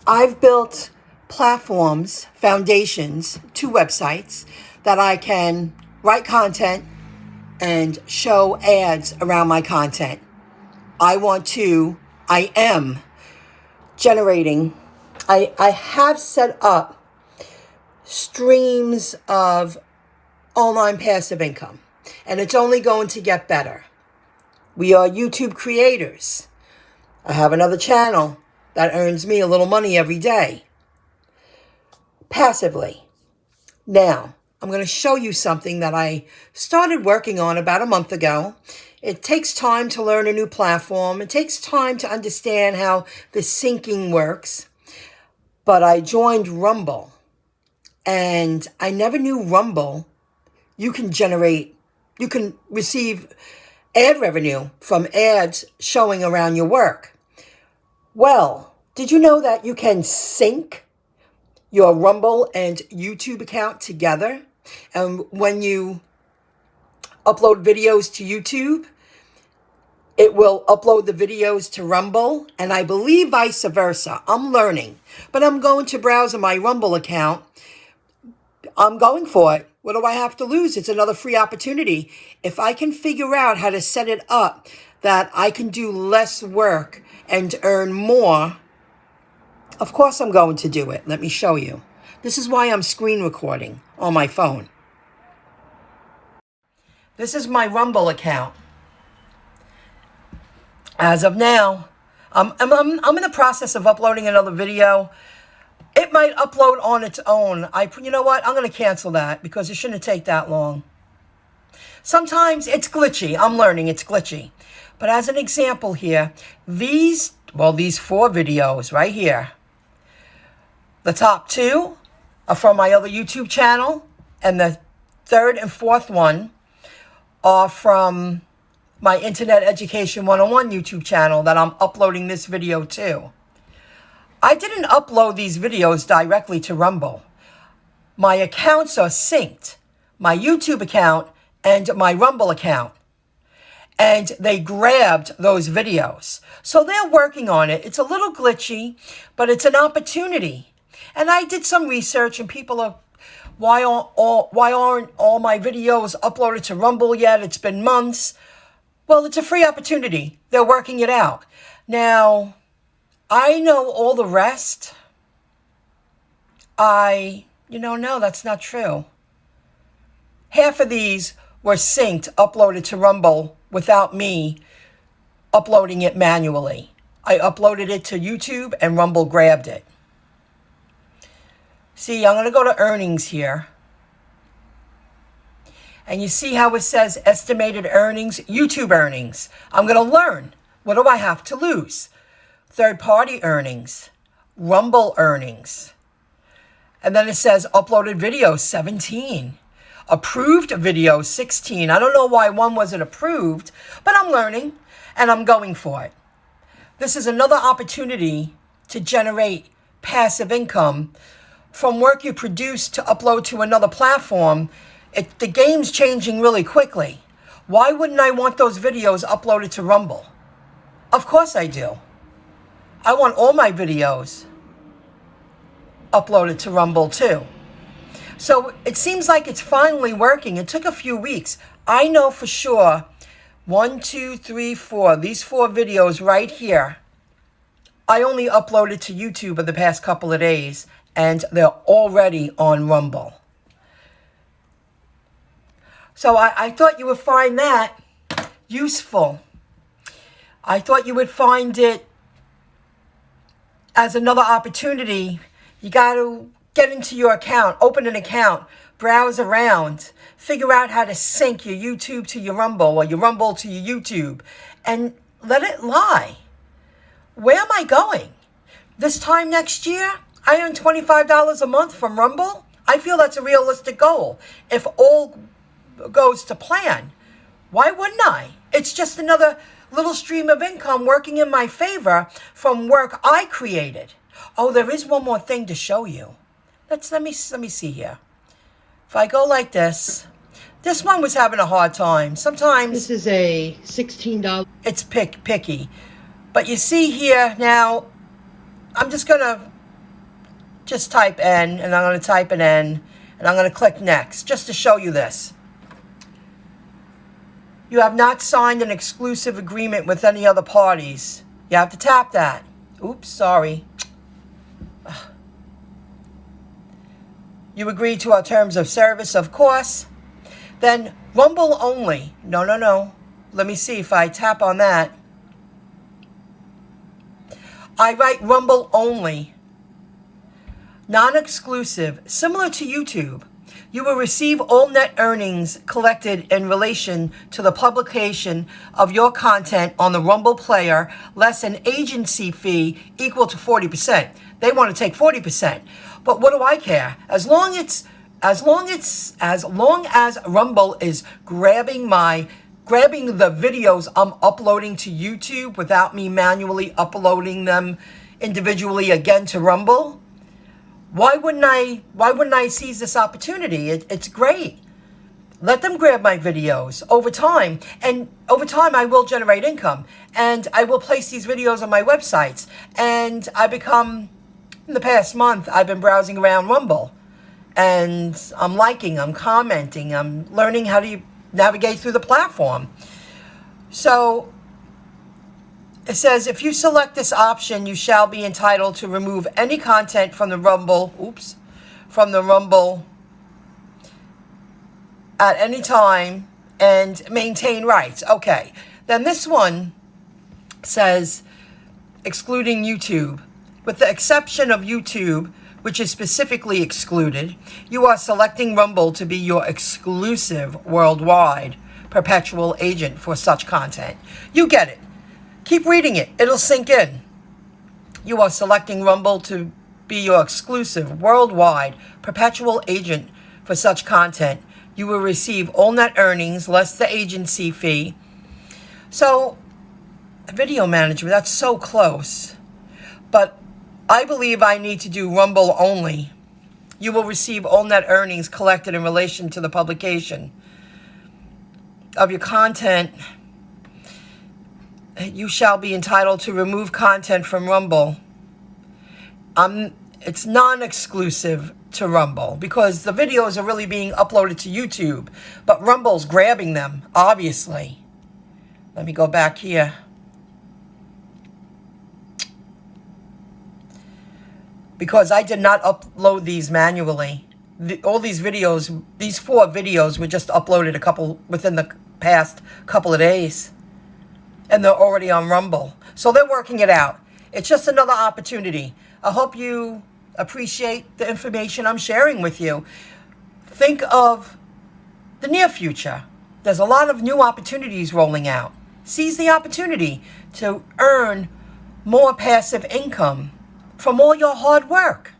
I've built platforms, foundations, 2 websites that I can write content and show ads around my content. I am generating, I have set up streams of online passive income, and it's only going to get better. We are YouTube creators. I have another channel that earns me a little money every day, passively. Now, I'm going to show you something that I started working on about a month ago. It takes time to learn a new platform. It takes time to understand how the syncing works. But I joined Rumble, and I never knew Rumble. You can receive ad revenue from ads showing around your work. Well, did you know that you can sync your Rumble and YouTube account together? And when you upload videos to YouTube, it will upload the videos to Rumble, and I believe vice versa. I'm learning, but I'm going to browse my Rumble account. I'm going for it. What do I have to lose? It's another free opportunity. If I can figure out how to set it up that I can do less work and earn more, of course I'm going to do it. Let me show you. This is why I'm screen recording on my phone. This is my Rumble account. As of now, I'm in the process of uploading another video. It might upload on its own. You know what? I'm going to cancel that because it shouldn't take that long. Sometimes it's glitchy. I'm learning it's glitchy. But as an example here, these 4 videos right here, the top 2 are from my other YouTube channel, and the 3rd and 4th one are from my Internet Education 101 YouTube channel that I'm uploading this video to. I didn't upload these videos directly to Rumble. My accounts are synced, my YouTube account and my Rumble account. And they grabbed those videos. So they're working on it. It's a little glitchy, but it's an opportunity. And I did some research, and people are, why aren't all my videos uploaded to Rumble yet? It's been months. Well, it's a free opportunity. They're working it out. Now, I know all the rest. No, that's not true. Half of these were synced, uploaded to Rumble without me uploading it manually. I uploaded it to YouTube and Rumble grabbed it. See, I'm going to go to earnings here. And you see how it says estimated earnings, YouTube earnings. I'm going to learn. What do I have to lose? Third-party earnings, Rumble earnings. And then it says uploaded videos, 17. Approved videos, 16. I don't know why one wasn't approved, but I'm learning and I'm going for it. This is another opportunity to generate passive income from work you produce to upload to another platform. The game's changing really quickly. Why wouldn't I want those videos uploaded to Rumble? Of course I do. I want all my videos uploaded to Rumble too. So it seems like it's finally working. It took a few weeks. I know for sure 1, 2, 3, 4, these 4 videos right here, I only uploaded to YouTube in the past couple of days, and they're already on Rumble. So I thought you would find that useful. I thought you would find it as another opportunity. You got to get into your account, open an account, browse around, figure out how to sync your YouTube to your Rumble or your Rumble to your YouTube, and let it lie. Where am I going? This time next year, I earn $25 a month from Rumble. I feel that's a realistic goal. If all goes to plan, why wouldn't I? It's just another little stream of income working in my favor from work I created. Oh, there is one more thing to show you. Let me see here. If I go like this one was having a hard time. Sometimes this is a $16. It's picky. But you see here now, I'm just gonna just type N, and I'm going to type an N, and I'm going to click next, just to show you this. You have not signed an exclusive agreement with any other parties. You have to tap that. Oops, sorry. You agree to our terms of service, of course. Then Rumble only. No. Let me see if I tap on that. I write Rumble only. Non-exclusive, similar to YouTube. You will receive all net earnings collected in relation to the publication of your content on the Rumble player, less an agency fee equal to 40%. They want to take 40%. But what do I care? As long as Rumble is grabbing the videos I'm uploading to YouTube without me manually uploading them individually again to Rumble, why wouldn't I seize this opportunity? It's great. Let them grab my videos over time. And over time, I will generate income. And I will place these videos on my websites. And in the past month, I've been browsing around Rumble. And I'm liking, I'm commenting, I'm learning how to navigate through the platform. So it says, if you select this option, you shall be entitled to remove any content from the Rumble, at any time and maintain rights. Okay. Then this one says, excluding YouTube. With the exception of YouTube, which is specifically excluded, you are selecting Rumble to be your exclusive worldwide perpetual agent for such content. You get it. Keep reading it. It'll sink in. You are selecting Rumble to be your exclusive worldwide perpetual agent for such content. You will receive all net earnings less the agency fee. So, video management, that's so close. But I believe I need to do Rumble only. You will receive all net earnings collected in relation to the publication of your content. You shall be entitled to remove content from Rumble. It's non-exclusive to Rumble because the videos are really being uploaded to YouTube, but Rumble's grabbing them, obviously. Let me go back here. Because I did not upload these manually. All these videos, these 4 videos were just uploaded within the past couple of days. And they're already on Rumble. So they're working it out. It's just another opportunity. I hope you appreciate the information I'm sharing with you. Think of the near future. There's a lot of new opportunities rolling out. Seize the opportunity to earn more passive income from all your hard work.